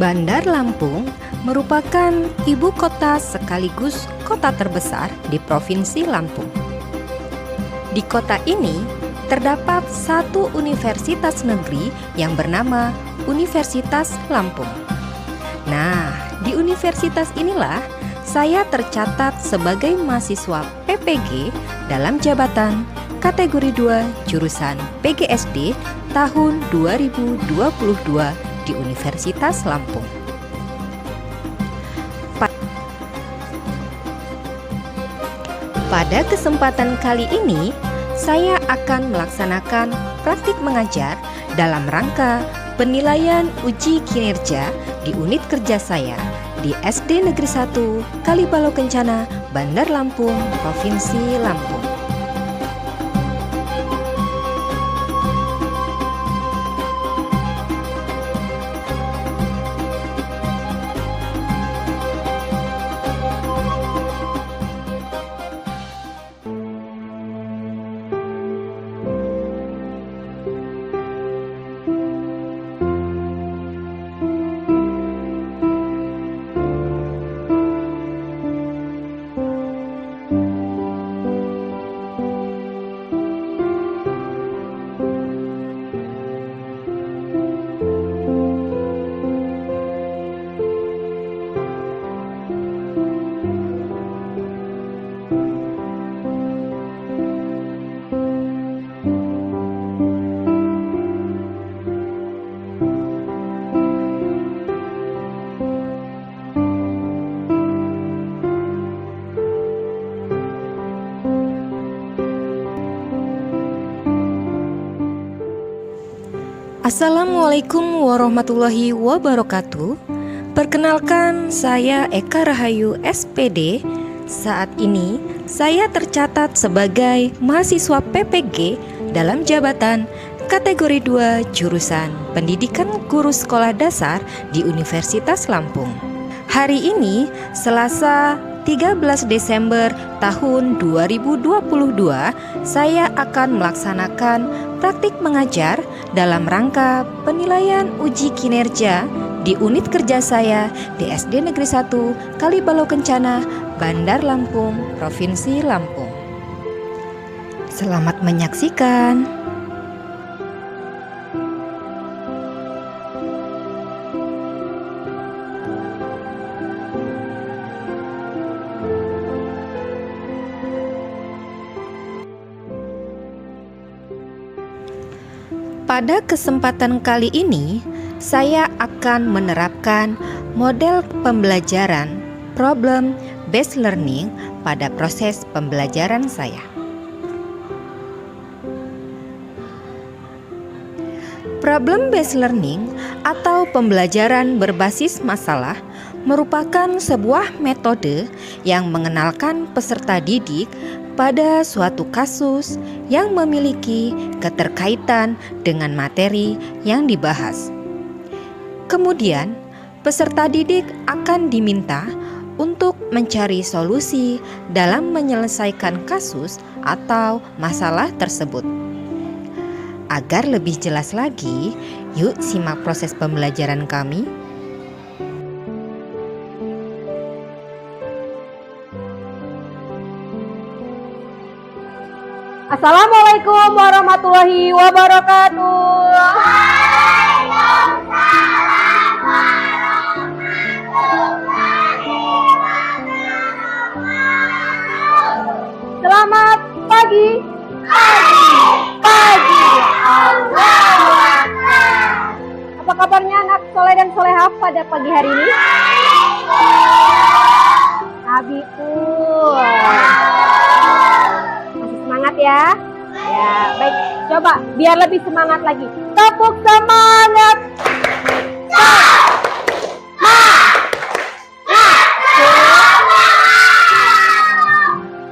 Bandar Lampung merupakan ibu kota sekaligus kota terbesar di Provinsi Lampung. Di kota ini terdapat satu universitas negeri yang bernama Universitas Lampung. Nah, di universitas inilah saya tercatat sebagai mahasiswa PPG dalam jabatan kategori 2 jurusan PGSD tahun 2022 di Universitas Lampung. Pada kesempatan kali ini, saya akan melaksanakan praktik mengajar dalam rangka penilaian uji kinerja di unit kerja saya di SD Negeri 1 Kalibalo Kencana, Bandar Lampung, Provinsi Lampung. Assalamualaikum warahmatullahi wabarakatuh. Perkenalkan, saya Eka Rahayu SPD. Saat ini saya tercatat sebagai mahasiswa PPG dalam jabatan kategori 2 jurusan Pendidikan Guru Sekolah Dasar di Universitas Lampung. Hari ini Selasa 13 Desember tahun 2022, saya akan melaksanakan praktik mengajar dalam rangka penilaian uji kinerja di unit kerja saya di SD Negeri 1 Kalibalo Kencana, Bandar Lampung, Provinsi Lampung. Selamat menyaksikan. Pada kesempatan kali ini, saya akan menerapkan model pembelajaran problem based learning pada proses pembelajaran saya. Problem based learning atau pembelajaran berbasis masalah merupakan sebuah metode yang mengenalkan peserta didik pada suatu kasus yang memiliki keterkaitan dengan materi yang dibahas. Kemudian, peserta didik akan diminta untuk mencari solusi dalam menyelesaikan kasus atau masalah tersebut. Agar lebih jelas lagi, yuk simak proses pembelajaran kami. Assalamualaikum warahmatullahi wabarakatuh. Waalaikumsalam warahmatullahi wabarakatuh. Selamat pagi. Pagi. Allahu Akbar. Apa kabarnya anak soleh dan solehah pada pagi hari ini? Habibur. Semangat ya. Ya, baik. Coba biar lebih semangat lagi. Tepuk semangat.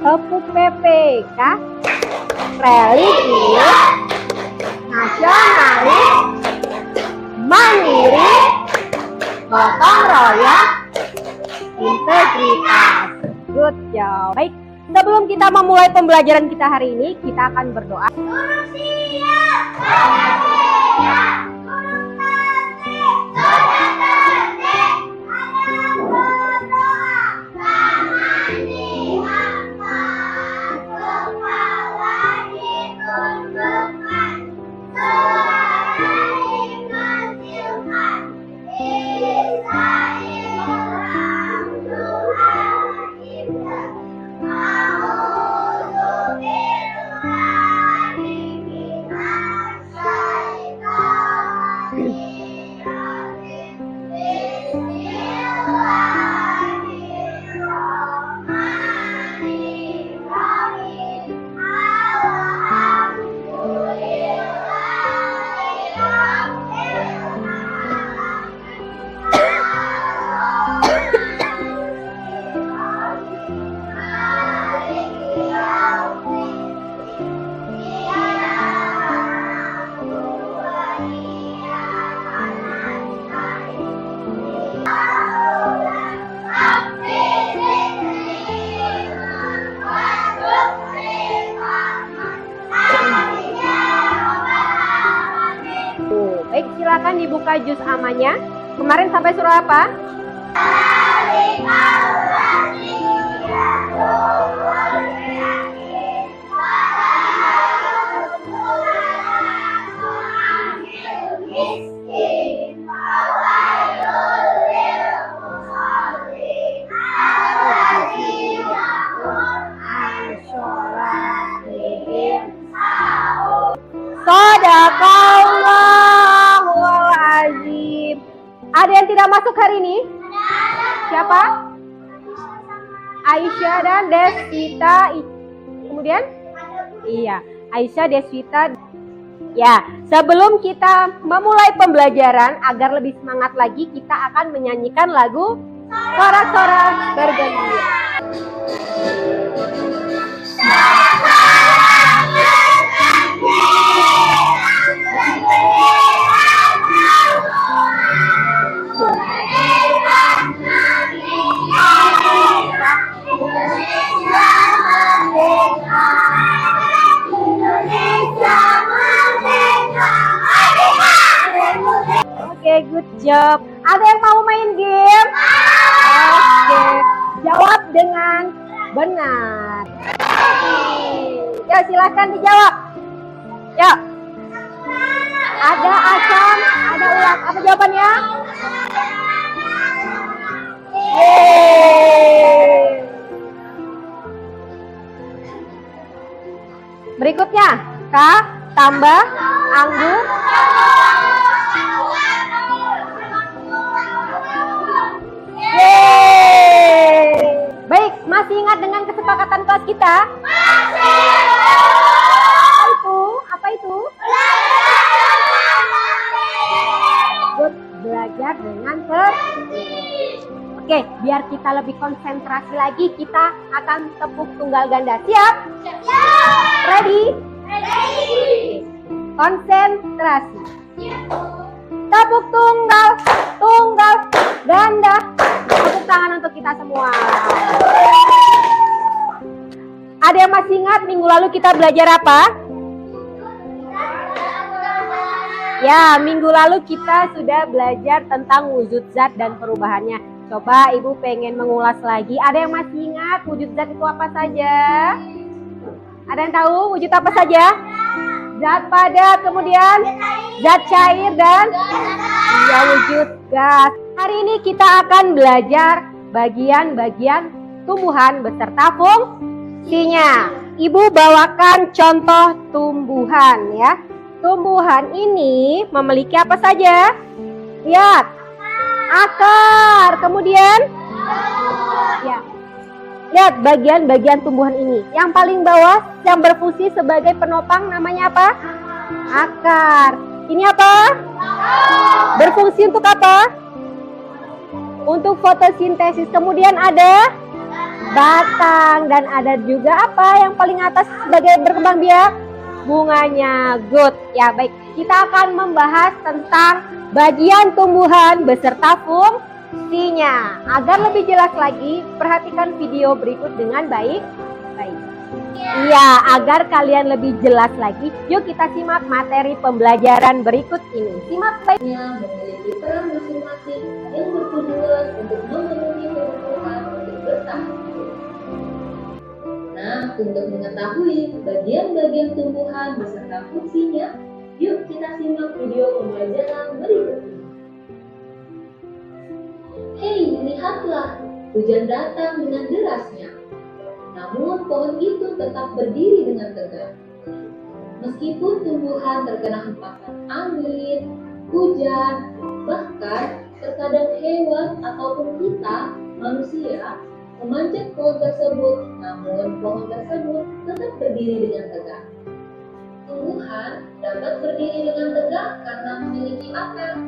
Tepuk PPK. Religius, nasionalis, mandiri, gotong royong, integritas. Good job. Baik. Sebelum kita memulai pembelajaran kita hari ini, kita akan berdoa. Guru siap, guru siap, guru tertib, sudah tertib. silakan dibuka juz amanya. Kemarin sampai surah apa? Shadaqallahul azim. Ada yang tidak masuk hari ini? Siapa? Aisyah dan Deswita. Kemudian? Iya, Aisyah, Deswita. Ya, sebelum kita memulai pembelajaran agar lebih semangat lagi, kita akan menyanyikan lagu Sorak-sorak bergembira. Oke, good job. Ada yang mau main game? Oke, jawab dengan benar. Ya, silakan dijawab. Ya. Ada asam, ada ulat. Apa jawabannya? Yeay. Berikutnya, K tambah anggur. Yeay. Baik, masih ingat dengan kesepakatan kelas kita? Apa itu? Good, belajar dengan tertib. Oke, biar kita lebih konsentrasi lagi, kita akan tepuk tunggal ganda. Siap? Ready? Konsentrasi. Tepuk tunggal ganda. Tepuk tangan untuk kita semua. Ada yang masih ingat minggu lalu kita belajar apa? Ya, minggu lalu kita sudah belajar tentang wujud zat dan perubahannya. Coba Ibu pengen mengulas lagi. Ada yang masih ingat wujud zat itu apa saja? Ada yang tahu wujud apa saja? Zat padat, kemudian zat cair dan ya, wujud gas. Hari ini kita akan belajar bagian-bagian tumbuhan beserta fungsinya. Ibu bawakan contoh tumbuhan ya. Tumbuhan ini memiliki apa saja? Lihat. Akar. Kemudian ya. Lihat bagian-bagian tumbuhan ini. Yang paling bawah yang berfungsi sebagai penopang namanya apa? Akar. Ini apa? Berfungsi untuk apa? Untuk fotosintesis. Kemudian ada batang dan ada juga apa yang paling atas sebagai berkembang biak? Bunganya. Good. Ya, baik. Kita akan membahas tentang bagian tumbuhan beserta fungsinya. Agar lebih jelas lagi, perhatikan video berikut dengan baik. Iya, agar kalian lebih jelas lagi, yuk kita simak materi pembelajaran berikut ini. Simak baik. Memiliki peran masing-masing yang bertujuan untuk memenuhi kebutuhan untuk bertahan hidup. Nah, untuk mengetahui bagian-bagian tumbuhan beserta fungsinya, yuk kita simak video pembelajaran berikut ini. Hei, lihatlah, hujan datang dengan derasnya. Namun pohon itu tetap berdiri dengan tegak. Meskipun tumbuhan terkena hempasan angin, hujan, bahkan terkadang hewan ataupun kita, manusia, memanjat pohon tersebut, namun pohon tersebut tetap berdiri dengan tegak. Tumbuhan dapat berdiri dengan tegak karena memiliki akar.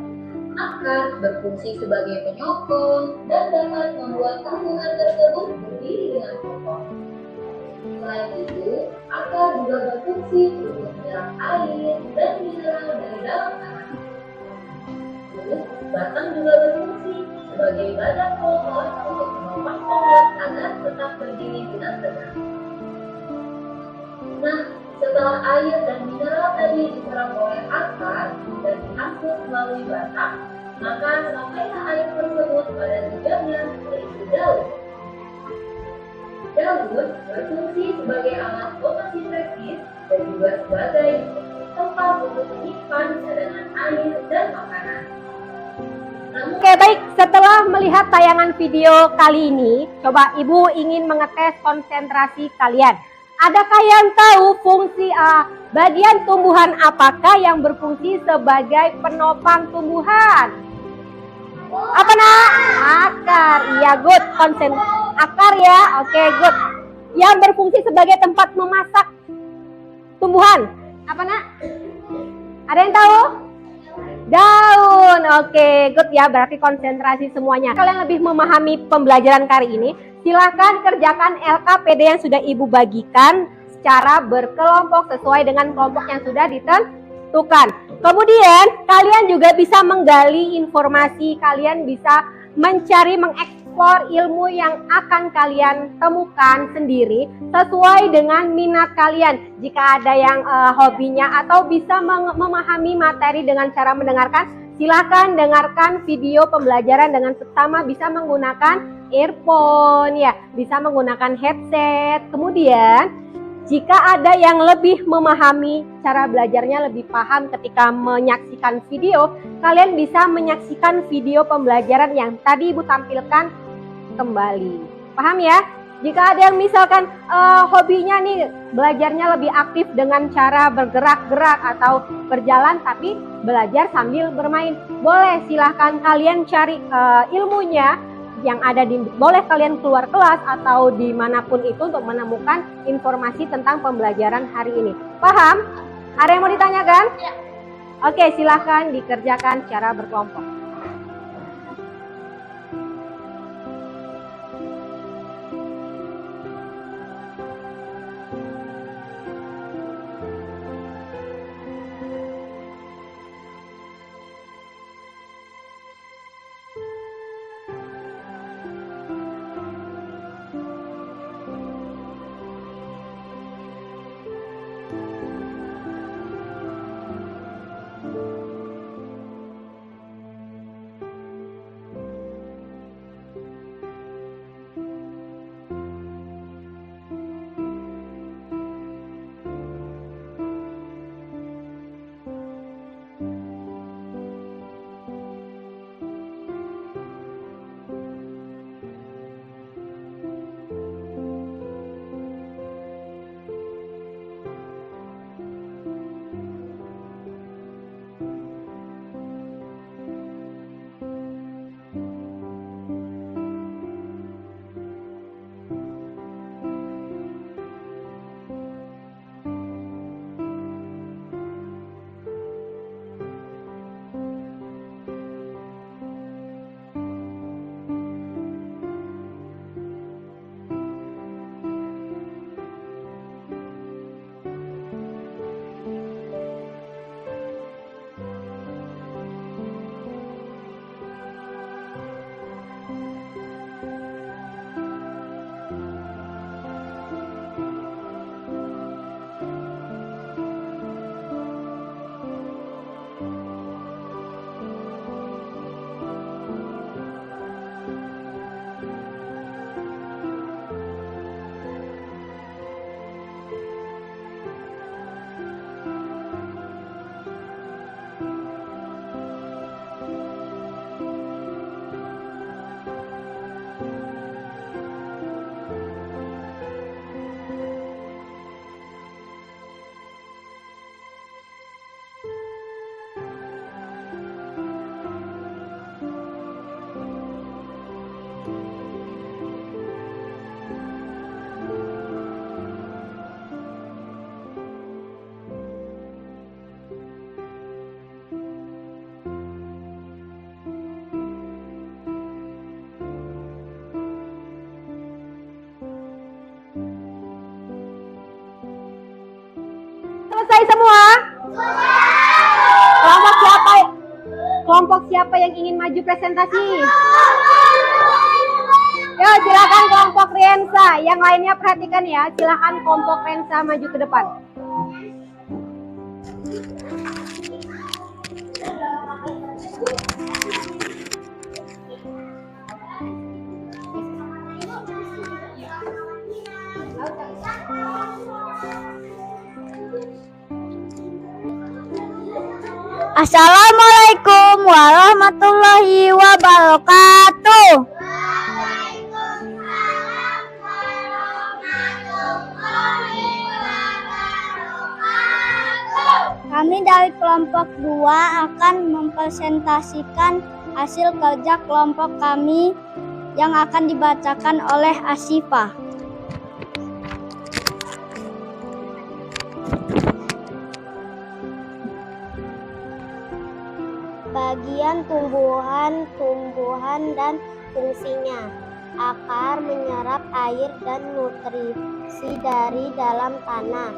Akar berfungsi sebagai penyokong dan dapat membuat tumbuhan tersebut berdiri dengan kokoh. Selain itu, akar juga berfungsi untuk menyerap air dan mineral dari dalam tanah. Terus, batang juga berfungsi sebagai badan pohon untuk menopang pohon agar tetap berdiri dengan tegak. Nah, setelah air dan mineral tadi diserap oleh akar dan diangkut melalui melalui batang, maka sampailah air tersebut pada tujuannya, yaitu daun. Daun berfungsi sebagai alat fotosintesis dan juga sebagai tempat untuk menyimpan cadangan air dan makanan. Oke, baik. Setelah melihat tayangan video kali ini, coba Ibu ingin mengetes konsentrasi kalian. Adakah yang tahu fungsi bagian tumbuhan apakah yang berfungsi sebagai penopang tumbuhan? Apa nak? Akar. Iya, good. Akar ya. Oke, good. Yang berfungsi sebagai tempat memasak tumbuhan. Apa nak? Ada yang tahu? Daun. Oke, good ya. Berarti konsentrasi semuanya. Kalian lebih memahami pembelajaran kali ini, silahkan kerjakan LKPD yang sudah Ibu bagikan secara berkelompok sesuai dengan kelompok yang sudah ditentukan. Kemudian kalian juga bisa menggali informasi, kalian bisa mencari, mengeksplor ilmu yang akan kalian temukan sendiri sesuai dengan minat kalian. Jika ada yang hobinya atau bisa memahami materi dengan cara mendengarkan, silakan dengarkan video pembelajaran dengan seksama, bisa menggunakan earphone ya, bisa menggunakan headset. Kemudian jika ada yang lebih memahami cara belajarnya, lebih paham ketika menyaksikan video, kalian bisa menyaksikan video pembelajaran yang tadi Ibu tampilkan kembali. Paham ya? Jika ada yang misalkan hobinya nih belajarnya lebih aktif dengan cara bergerak-gerak atau berjalan tapi belajar sambil bermain, boleh, silahkan kalian cari ilmunya yang ada boleh kalian keluar kelas atau dimanapun itu untuk menemukan informasi tentang pembelajaran hari ini. Paham? Ada yang mau ditanyakan? Ya. Oke, silahkan dikerjakan secara berkelompok. Selesai semua? Kelompok siapa yang ingin maju presentasi? Yo, silakan kelompok Riensa. Yang lainnya perhatikan ya. Silakan kelompok Riensa maju ke depan. Assalamualaikum warahmatullahi wabarakatuh. Kami dari kelompok 2 akan mempresentasikan hasil kerja kelompok kami yang akan dibacakan oleh Asyifa. Bagian tumbuhan dan fungsinya. Akar menyerap air dan nutrisi dari dalam tanah,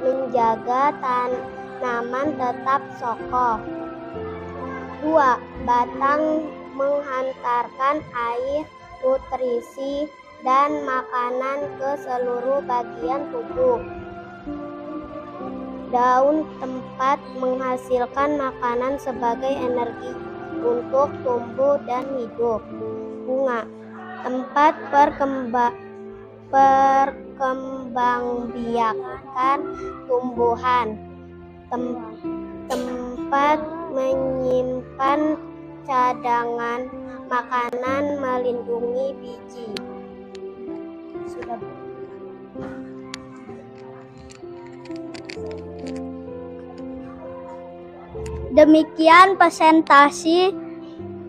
menjaga tanaman tetap kokoh. 2. Batang menghantarkan air, nutrisi, dan makanan ke seluruh bagian tubuh. Daun tempat menghasilkan makanan sebagai energi untuk tumbuh dan hidup. Bunga tempat perkembangbiakan tumbuhan. Tempat menyimpan cadangan makanan, melindungi biji. Sudah. Demikian presentasi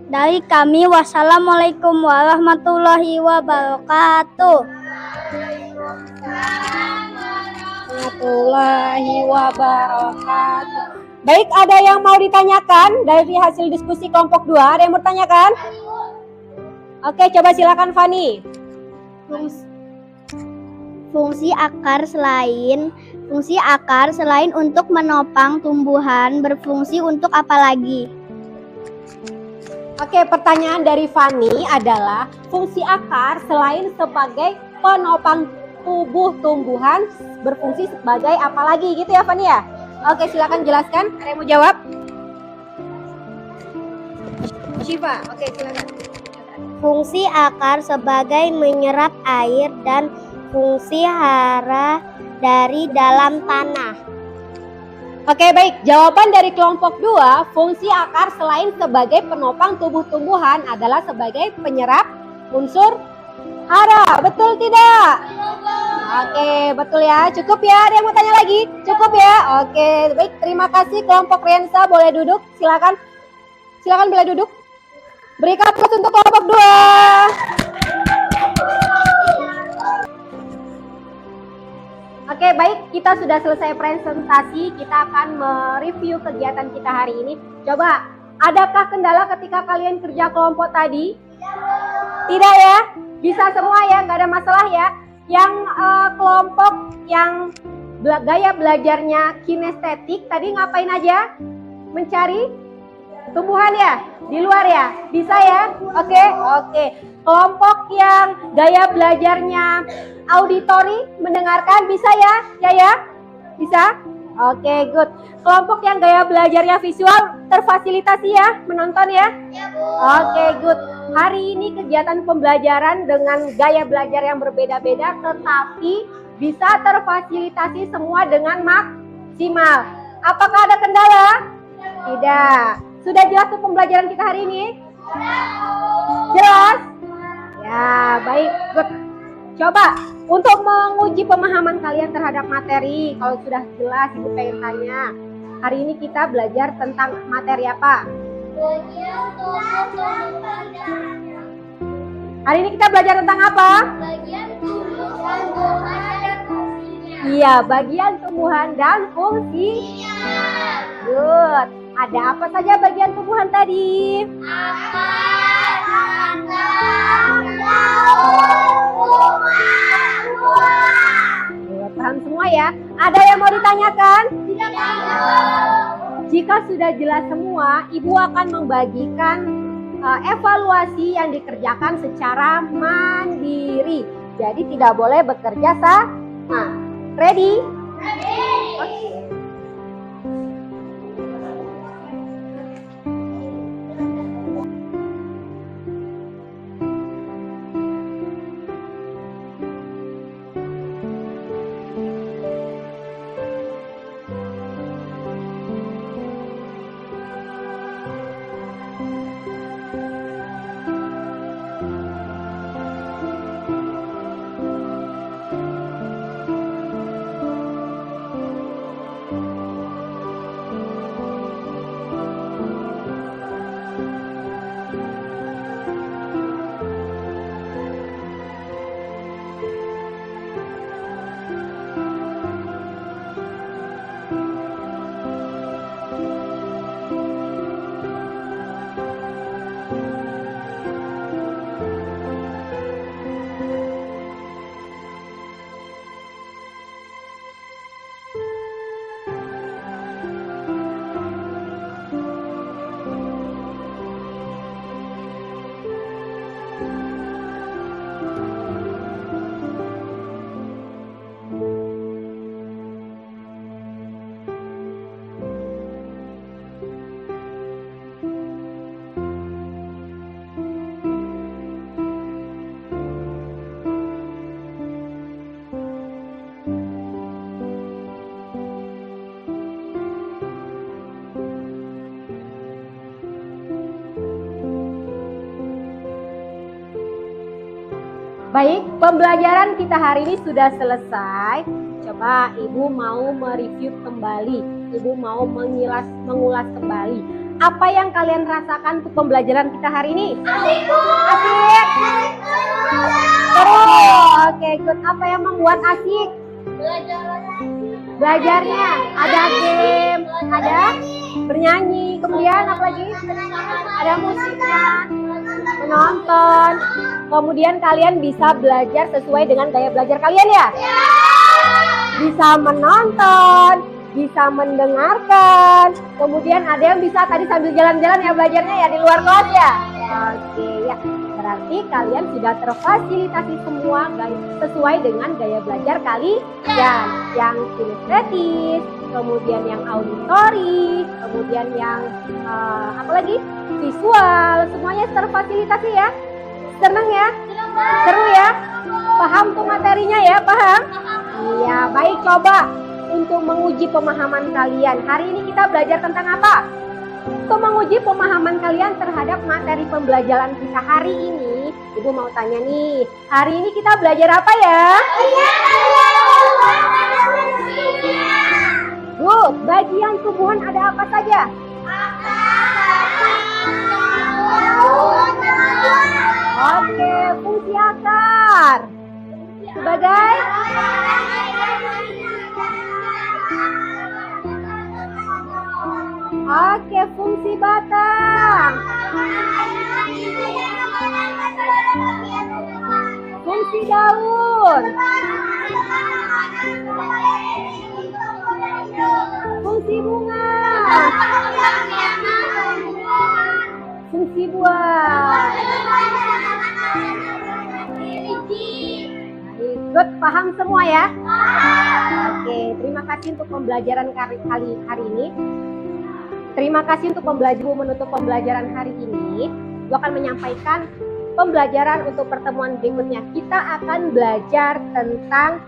dari kami. Wassalamualaikum warahmatullahi wabarakatuh. Warahmatullahi wabarakatuh. Baik, ada yang mau ditanyakan dari hasil diskusi kelompok 2? Ada yang mau ditanyakan? Oke, coba silakan Fani. Fungsi akar selain untuk menopang tumbuhan, berfungsi untuk apa lagi? Oke, pertanyaan dari Fani adalah fungsi akar selain sebagai penopang tubuh tumbuhan, berfungsi sebagai apa lagi gitu ya Fani ya? Oke, silakan jelaskan. Ada yang mau jawab? Syifa, oke silakan. Fungsi akar sebagai menyerap air dan fungsi hara dari dalam tanah. Oke, baik. Jawaban dari kelompok 2, fungsi akar selain sebagai penopang tubuh tumbuhan adalah sebagai penyerap unsur hara. Betul tidak? Oke, betul ya. Cukup ya. Ada yang mau tanya lagi? Cukup ya. Oke, baik. Terima kasih kelompok Riensa. Boleh duduk. Silakan. Silakan boleh duduk. Berikan aplaus untuk kelompok 2. Oke, baik. Kita sudah selesai presentasi. Kita akan mereview kegiatan kita hari ini. Coba, adakah kendala ketika kalian kerja kelompok tadi? Tidak ya? Bisa semua ya? Nggak ada masalah ya? Yang kelompok yang gaya belajarnya kinestetik tadi ngapain aja? Mencari tumbuhan ya? Di luar ya? Bisa ya? Oke. Kelompok yang gaya belajarnya auditori, mendengarkan, bisa ya? Ya? Bisa? Oke, good. Kelompok yang gaya belajarnya visual terfasilitasi ya? Menonton ya? Ya, Bu. Oke, good. Hari ini kegiatan pembelajaran dengan gaya belajar yang berbeda-beda, tetapi bisa terfasilitasi semua dengan maksimal. Apakah ada kendala? Tidak. Sudah jelas tuh pembelajaran kita hari ini? Jelas? Ya, baik. Good. Coba untuk menguji pemahaman kalian terhadap materi, kalau sudah jelas Ibu pengen tanya. Hari ini kita belajar tentang materi apa? Bagian tumbuhan. Hari ini kita belajar tentang apa? Bagian tumbuhan dan fungsinya. Iya, bagian tumbuhan dan fungsinya. Good. Ada apa saja bagian tumbuhan tadi? Akar, batang, daun, bunga, buah. Good, paham semua ya? Ada yang mau ditanyakan? Tidak. Jika sudah jelas semua, Ibu akan membagikan evaluasi yang dikerjakan secara mandiri. Jadi tidak boleh bekerja sama. Ready? Oke. Baik, pembelajaran kita hari ini sudah selesai. Coba Ibu mau mereview kembali. Ibu mau mengulas kembali. Apa yang kalian rasakan untuk pembelajaran kita hari ini? Asik. Seru. Oke, good. Apa yang membuat asik? Belajarnya. Ada game, ada bernyanyi, kemudian apa lagi? Ada musiknya, menonton. Kemudian kalian bisa belajar sesuai dengan gaya belajar kalian ya? Bisa menonton, bisa mendengarkan. Kemudian ada yang bisa tadi sambil jalan-jalan ya belajarnya ya di luar kelas ya? Oke ya. Berarti kalian sudah terfasilitasi semua sesuai dengan gaya belajar kalian. Yang kinestetis, kemudian yang auditory, kemudian yang apa lagi? Visual, semuanya terfasilitasi ya. Senang ya? Seru ya? Paham tuh materinya ya? Paham? Iya, baik, coba untuk menguji pemahaman kalian. Hari ini kita belajar tentang apa? Untuk menguji pemahaman kalian terhadap materi pembelajaran kita hari ini, Ibu mau tanya nih, hari ini kita belajar apa ya? Bu, bagian tubuhan ada apa saja? Oke, fungsi akar. Sebagai? Oke, fungsi batang. Fungsi daun. Fungsi bunga. Fungsi buah. Ikut paham semua ya? Oke, terima kasih untuk pembelajaran hari ini. Terima kasih untuk menutup pembelajaran hari ini. Ibu akan menyampaikan pembelajaran untuk pertemuan berikutnya. Kita akan belajar tentang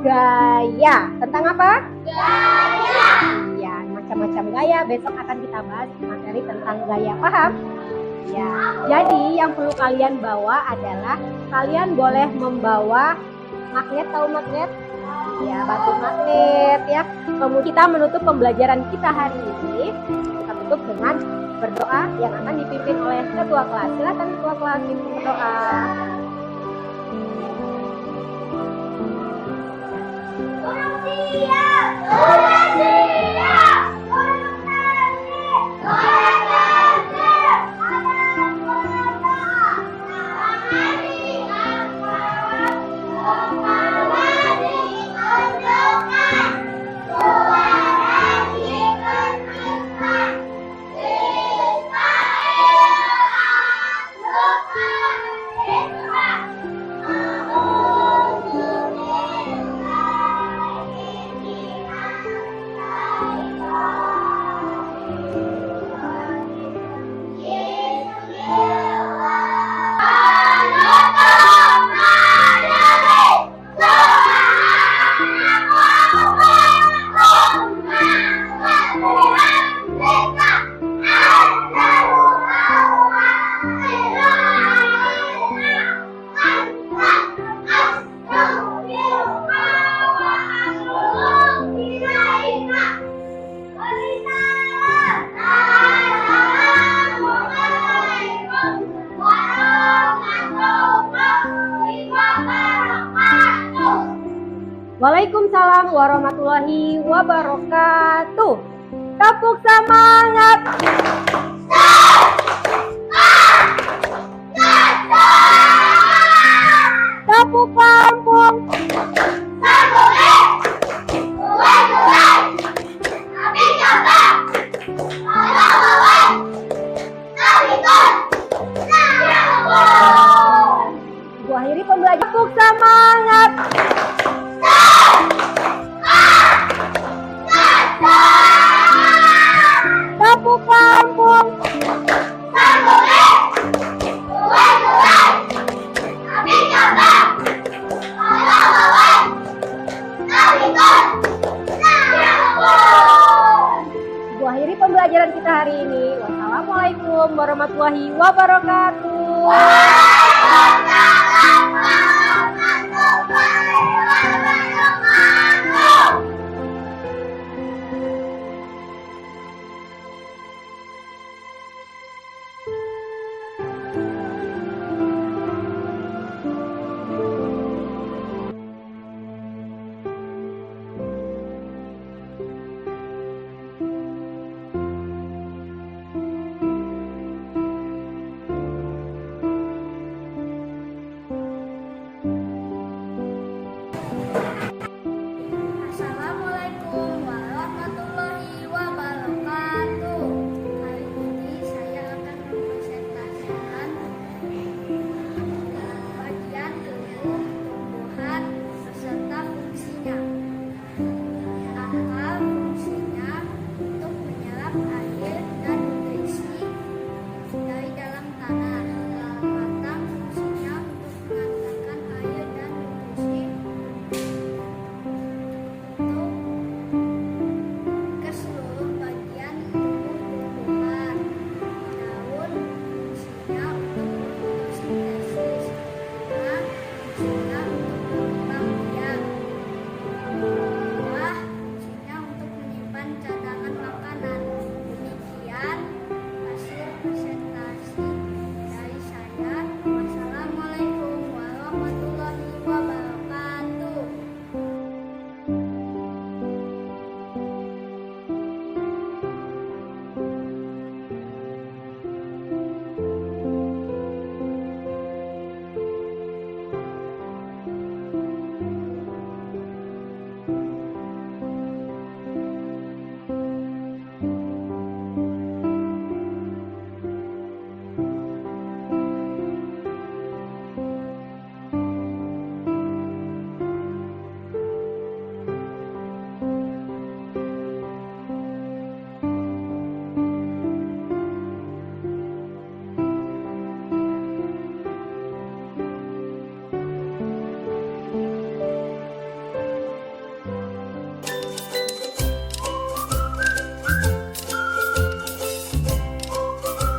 gaya. Tentang apa? Gaya. Ya, macam-macam gaya. Besok akan kita bahas materi tentang gaya. Paham? Ya. Jadi yang perlu kalian bawa adalah kalian boleh membawa magnet, tahu magnet? Ya, batu magnet ya. Kemudian kita menutup pembelajaran kita hari ini. Kita tutup dengan berdoa yang akan dipimpin oleh ketua kelas. Silakan ketua kelas berdoa. Waalaikumsalam warahmatullahi wabarakatuh. Tepuk semangat. Tepuk panggung. Ibu akhiri pembelajaran. Tepuk semangat. Tepuk panggung. Ibu akhiri pembelajaran kita hari ini. Wassalamualaikum warahmatullahi wabarakatuh.